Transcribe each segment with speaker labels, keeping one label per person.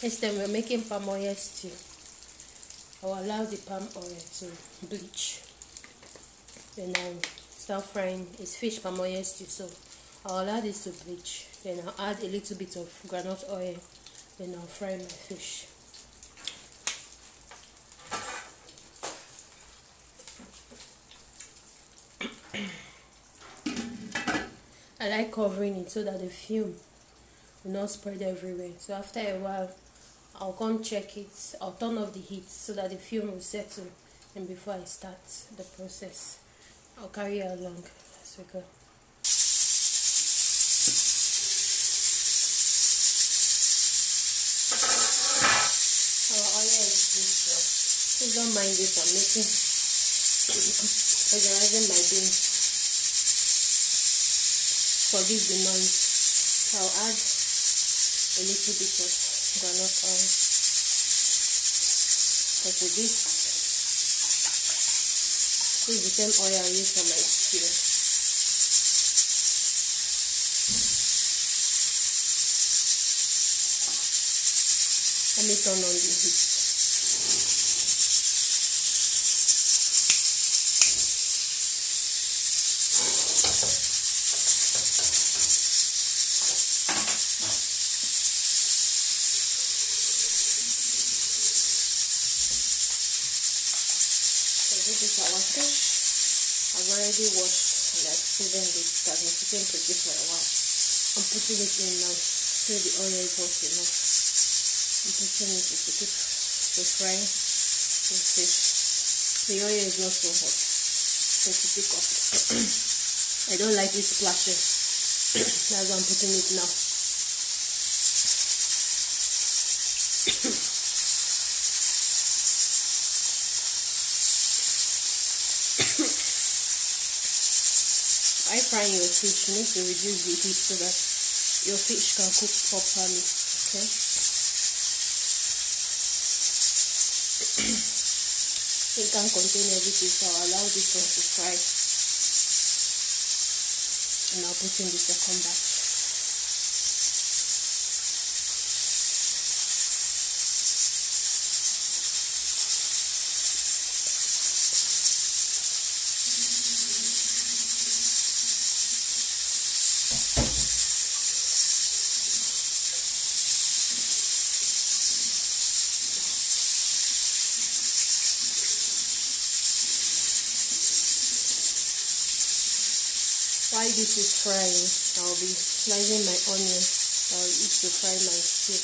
Speaker 1: Instead, we're making palm oil stew. I'll allow the palm oil to bleach. Then I'll start frying. It's fish palm oil stew, so I'll allow this to bleach. Then I'll add a little bit of groundnut oil. Then I'll fry my fish. I like covering it so that the fume will not spread everywhere. So after a while, I'll come check it. I'll turn off the heat so that the fume will settle. And before I start the process, I'll carry it along as we go. Our oil is this now. Please don't mind this. I'm making organizing my beans. Forgive the noise. So I'll add a little bit of groundnut oil. Because with this is the same oil I use for my stew. Let me turn on the heat. This is our fish. I've already washed and I've seasoned it. It has been sitting pretty for a while. I'm putting it in now. So the oil is hot enough. I'm putting it to keep the fry the fish. The oil is not so hot. So to pick up. I don't like it splashing. That's why I'm putting it now. While frying your fish, you need to reduce the heat so that your fish can cook properly. Okay. It can contain everything, so I'll allow this one to fry. And I'll put in the second batch. While this is frying, I'll be slicing my onion. I'll use to fry my stew.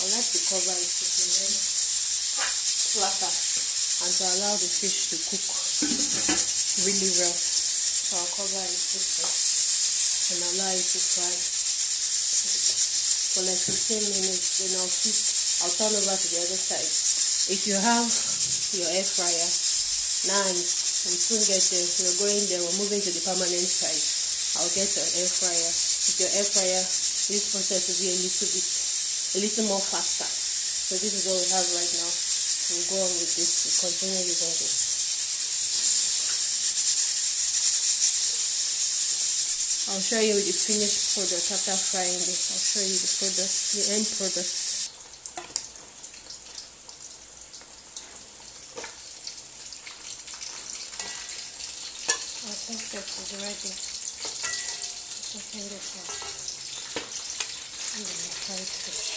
Speaker 1: I like to cover it to prevent flatter and to allow the fish to cook really well. So I'll cover it this way and allow it to fry for like 15 minutes. Then I'll turn over to the other side. If you have your air fryer, nice. We soon get there. We're going there. We're moving to the permanent side. I'll get an air fryer. With your air fryer, this process will be a little more faster. So this is what we have right now. We'll go on with this. We'll continue using this. I'll show you the finished product after frying this. I'll show you the product, the end product. Our first set is ready. Open this up. And then fried fish.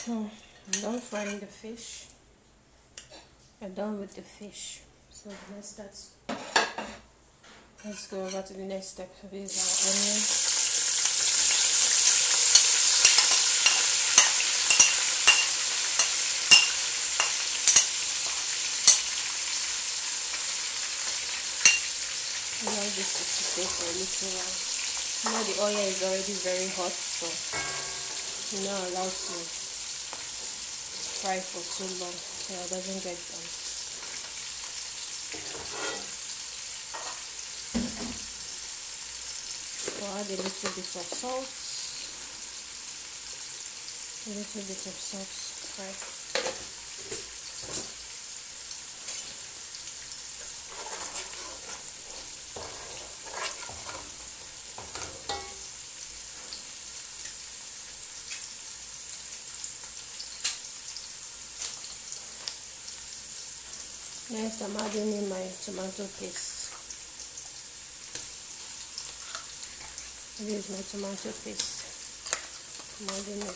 Speaker 1: So I'm done frying the fish. I'm done with the fish. So let's go over to the next step. This is our onion. Allow this to cook for a little while. You know the oil is already very hot, so you're not allowed to fry for too long so it doesn't get done. I'll add a little bit of salt. A little bit of salt to fry. Next, I'm adding in my tomato paste. This is my tomato paste. I'm adding it in.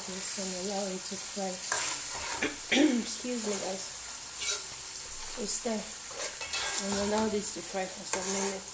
Speaker 1: This and allow it to fry. Excuse me, guys. It's there. And allow this to fry for some minutes.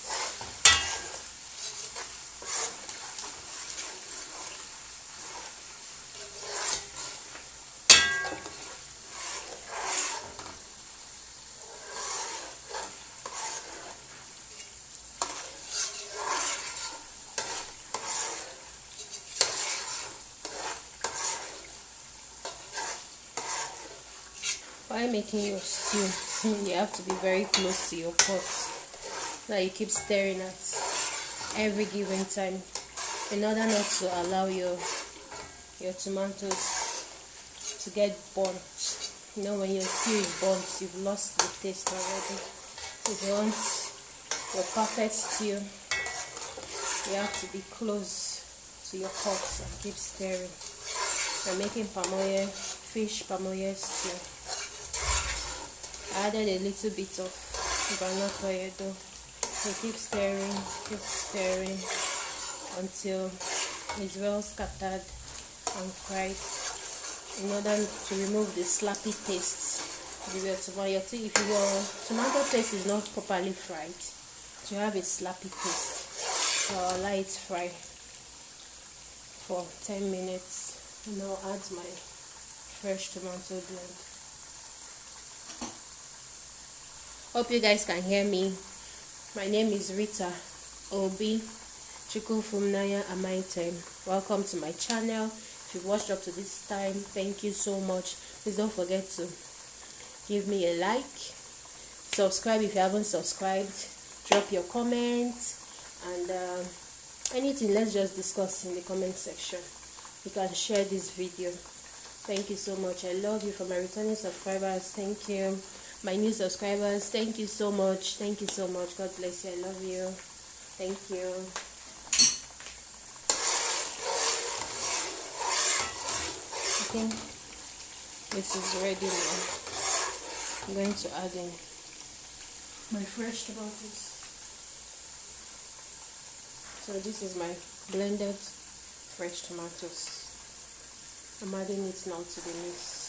Speaker 1: While making your stew, you have to be very close to your pot so that you keep stirring at every given time in order not to allow your tomatoes to get burnt. You know, when your stew is burnt, you've lost the taste already. If you want your perfect stew, you have to be close to your pot and keep stirring. I'm making fish pamoye stew. I added a little bit of groundnut oil though. So keep stirring until it's well scattered and fried in order to remove the slappy taste. If your tomato paste is not properly fried, you have a slappy taste. So I'll let it fry for 10 minutes and I'll add my fresh tomato blend. Hope you guys can hear me. My name is Rita Obi Chukufumnaya Amaitem. Welcome to my channel. If you've watched up to this time, thank you so much. Please don't forget to give me a like, subscribe if you haven't subscribed, drop your comments, and anything, let's just discuss in the comment section. You can share this video. Thank you so much. I love you. For my returning subscribers, thank you. My new subscribers, thank you so much. Thank you so much. God bless you. I love you. Thank you. Okay, this is ready now. I'm going to add in my fresh tomatoes. So this is my blended fresh tomatoes. I'm adding it now to the mix.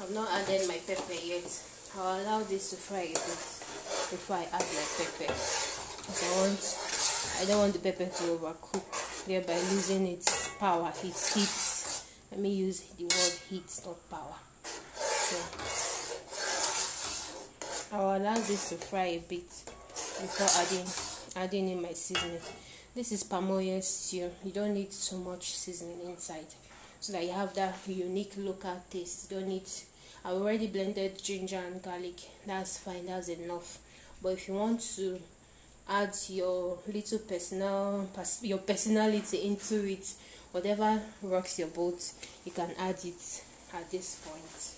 Speaker 1: I've not added my pepper yet. I'll allow this to fry a bit before I add my pepper, because I don't want the pepper to overcook, thereby losing its power, its heat. Let me use the word heat, not power. So I'll allow this to fry a bit before adding in my seasoning. This is pamoye stew. You don't need so much seasoning inside, so that you have that unique local taste. You don't need. I already blended ginger and garlic. That's fine. That's enough. But if you want to add your little personality into it, whatever rocks your boat, you can add it at this point.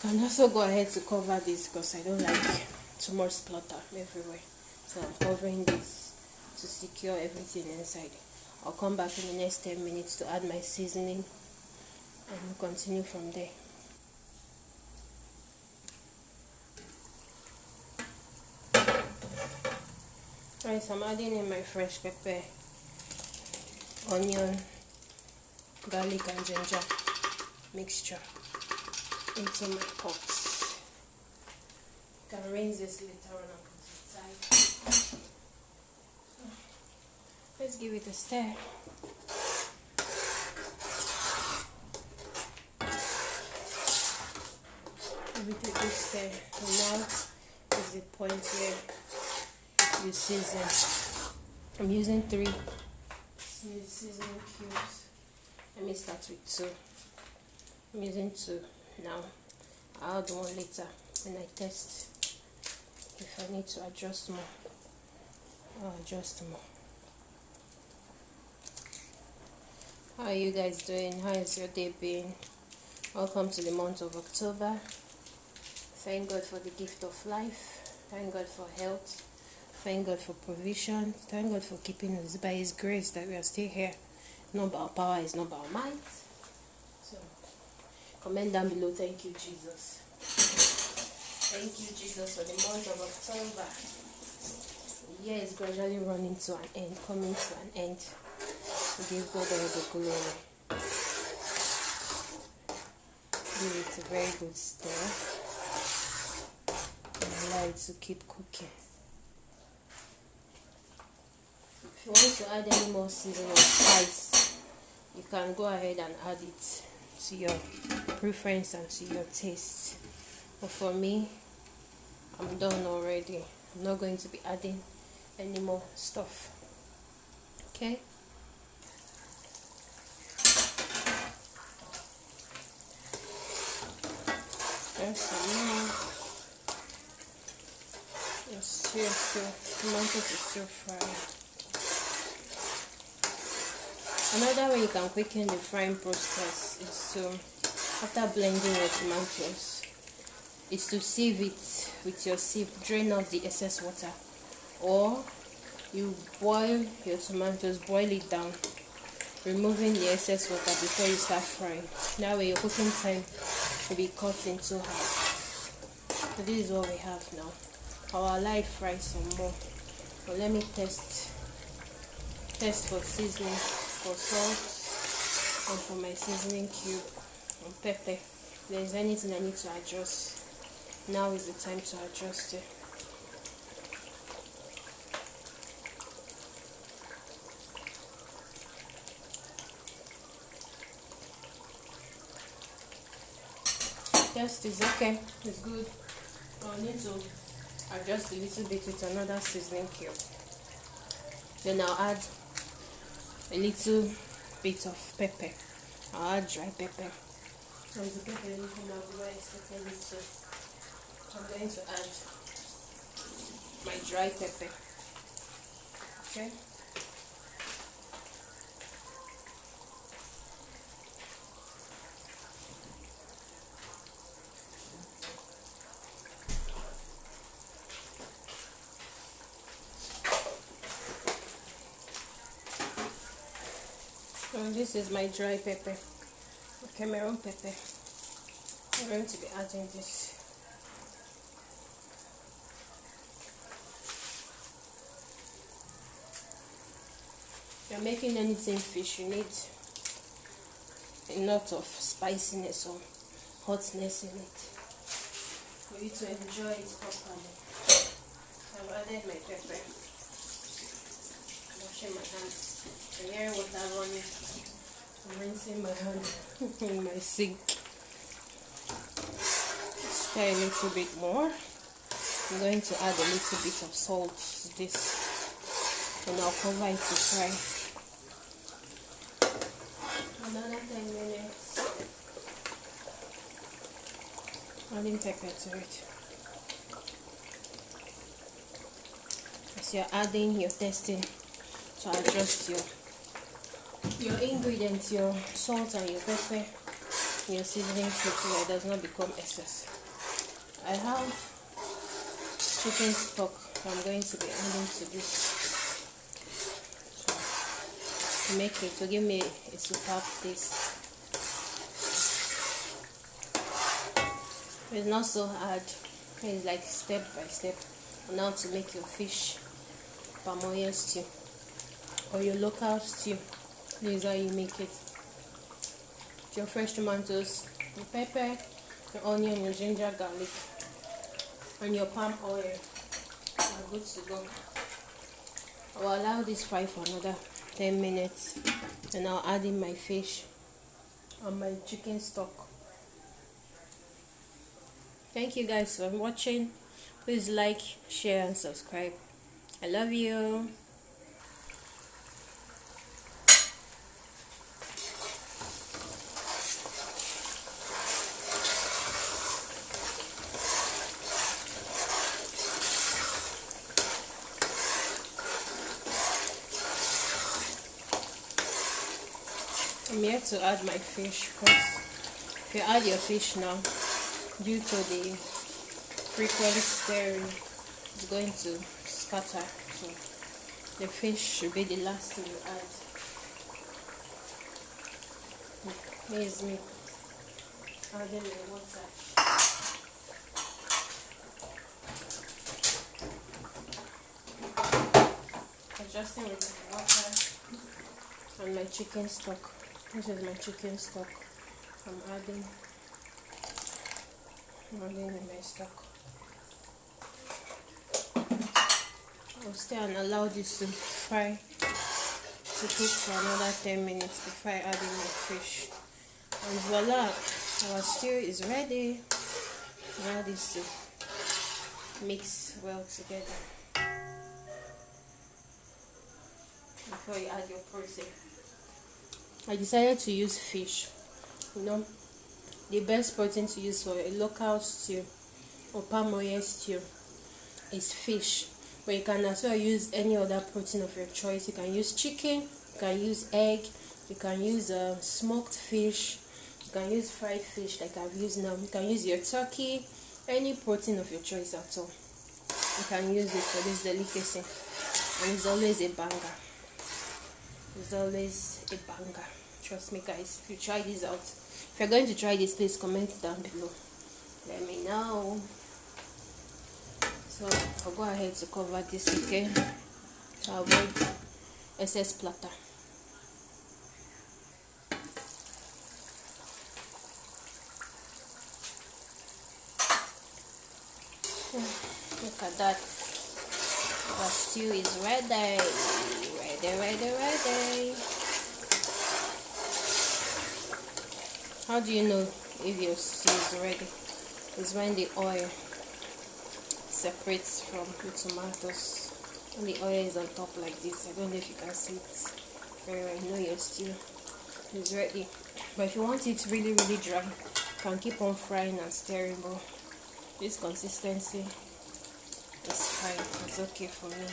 Speaker 1: can also go ahead to cover this because I don't like too much splatter everywhere. So I'm covering this to secure everything inside. I'll come back in the next 10 minutes to add my seasoning and we'll continue from there. Alright, so I'm adding in my fresh pepper, onion, garlic and ginger mixture into my pot. You can rinse this later on and put it aside. Let's give it a stir. Give it a good stir. And now is the point where you season. I'm using 3 seasoning cubes. Let me start with 2. I'm using 2 now. I'll add 1 later when I test. If I need to adjust more, I'll adjust more. How are you guys doing? How is your day been? Welcome to the month of October. Thank God for the gift of life. Thank God for health. Thank God for provision. Thank God for keeping us by His grace that we are still here. Not by our power, it's not by our might. So, comment down below. Thank you, Jesus. Thank you, Jesus, for the month of October. The year is gradually running to an end, coming to an end. Give God all the glory. Give it a very good stir and allow it to keep cooking. If you want to add any more seasoning or spice, you can go ahead and add it to your preference and to your taste. But for me, I'm done already. I'm not going to be adding any more stuff. Okay? Yes, tomatoes is still frying. Another way you can quicken the frying process is to, after blending your tomatoes, is to sieve it with your sieve, drain off the excess water, or you boil your tomatoes, boil it down, removing the excess water before you start frying. That way your cooking time will be cut into half. So this is what we have now. I'll allow it fry some more. But let me test for seasoning, for salt, and for my seasoning cube and pepper. If there's anything I need to adjust, now is the time to adjust it. Taste is okay, it's good. I need to adjust a little bit with another seasoning cube. Then I'll add a little bit of pepper. I'll add dry pepper. And the pepper is not where I expected it to. I'm going to add my dry pepper. Okay. And this is my dry pepper, Cameroon pepper. I'm going to be adding this. If you're making anything fish, you need a lot of spiciness or hotness in it for you to enjoy it properly. I've added my pepper. Washing my hands. I'm hearing water running. I'm rinsing my hand in my sink. Stir a little bit more. I'm going to add a little bit of salt to this, and I'll cover it to fry. Another 10 minutes. Adding pepper to it. As you're adding, you're testing to adjust your ingredients, your salt and your pepper. your seasoning so that it does not become excess. I have chicken stock I'm going to be adding to this to make it, to give me a superb taste. It's not so hard. It's like step by step on how to make your fish palm oil stew or your local stew. This is how you make it. Your fresh tomatoes, your pepper, your onion, your ginger, garlic, and your palm oil. You're good to go. I'll allow this fry for another 10 minutes, and I'll add in my fish and my chicken stock. Thank you guys for watching. Please like, share, and subscribe. I love you. I'm here to add my fish, because if you add your fish now, due to the frequent stirring, it's going to scatter. So the fish should be the last thing you add. Here's me adding the water. Adjusting with the water and my chicken stock. This is my chicken stock. I'm adding in my stock. I'll stay and allow this to fry, to cook for another 10 minutes before I add in my fish. And voila, our stew is ready. Allow this to mix well together before you add your protein. I decided to use fish. You know, the best protein to use for a local stew or palm oil stew is fish. But you can as well use any other protein of your choice. You can use chicken, you can use egg, you can use smoked fish, you can use fried fish like I've used now. You can use your turkey, any protein of your choice at all. You can use it for this delicacy, and it's always a banger. It's always a banger. Trust me guys, if you try this out, if you're going to try this, please comment down below. Let me know. So I'll go ahead to cover this again to avoid excess platter. Look at that. The stew is ready. Ready. How do you know if your stew is ready? It's when the oil separates from the tomatoes and the oil is on top like this. I don't know if you can see it very well. You know your stew is ready. But if you want it really dry, you can keep on frying and stirring, but this consistency is fine. It's okay for me.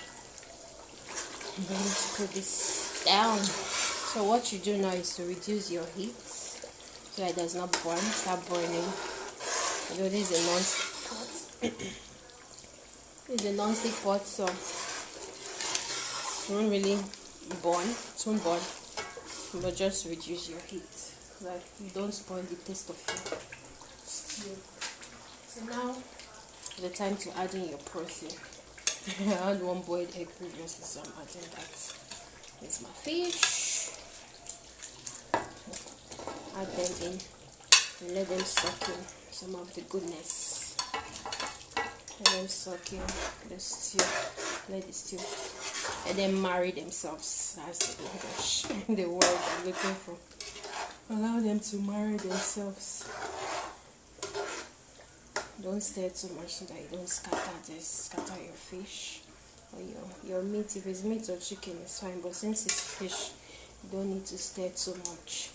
Speaker 1: I'm going to put this down. So what you do now is to reduce your heat so it does not burn, start burning. You know, this is a non-stick pot. It's a non-stick pot, so it won't really burn. It won't burn, but just reduce your heat so that you don't spoil the taste of your stew. So now the time to add in your protein. I had one boiled egg previously, so I'm adding that. Here's my fish. Add them in and let them soak in some of the goodness. Let them soak in the stew. Let the stew. Let them marry themselves. That's the English, the word I'm looking for. Allow them to marry themselves. Don't stir too much so that you don't scatter your fish or your meat. If it's meat or chicken, it's fine, but since it's fish, you don't need to stir too much.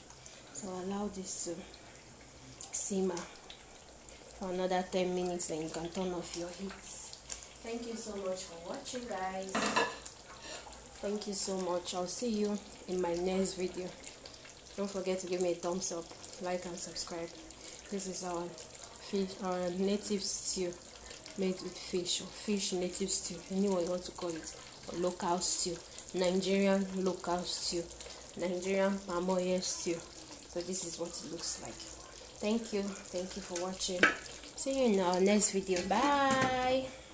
Speaker 1: So allow this to simmer for another 10 minutes, then you can turn off your heat. Thank you so much for watching, guys. Thank you so much. I'll see you in my next video. Don't forget to give me a thumbs up. like and subscribe. This is our fish, our native stew made with fish, or fish native stew, anyone you want to call it, or local stew, Nigerian local stew, Nigerian palm oil stew. So this is what it looks like. Thank you for watching. See you in our next video. Bye.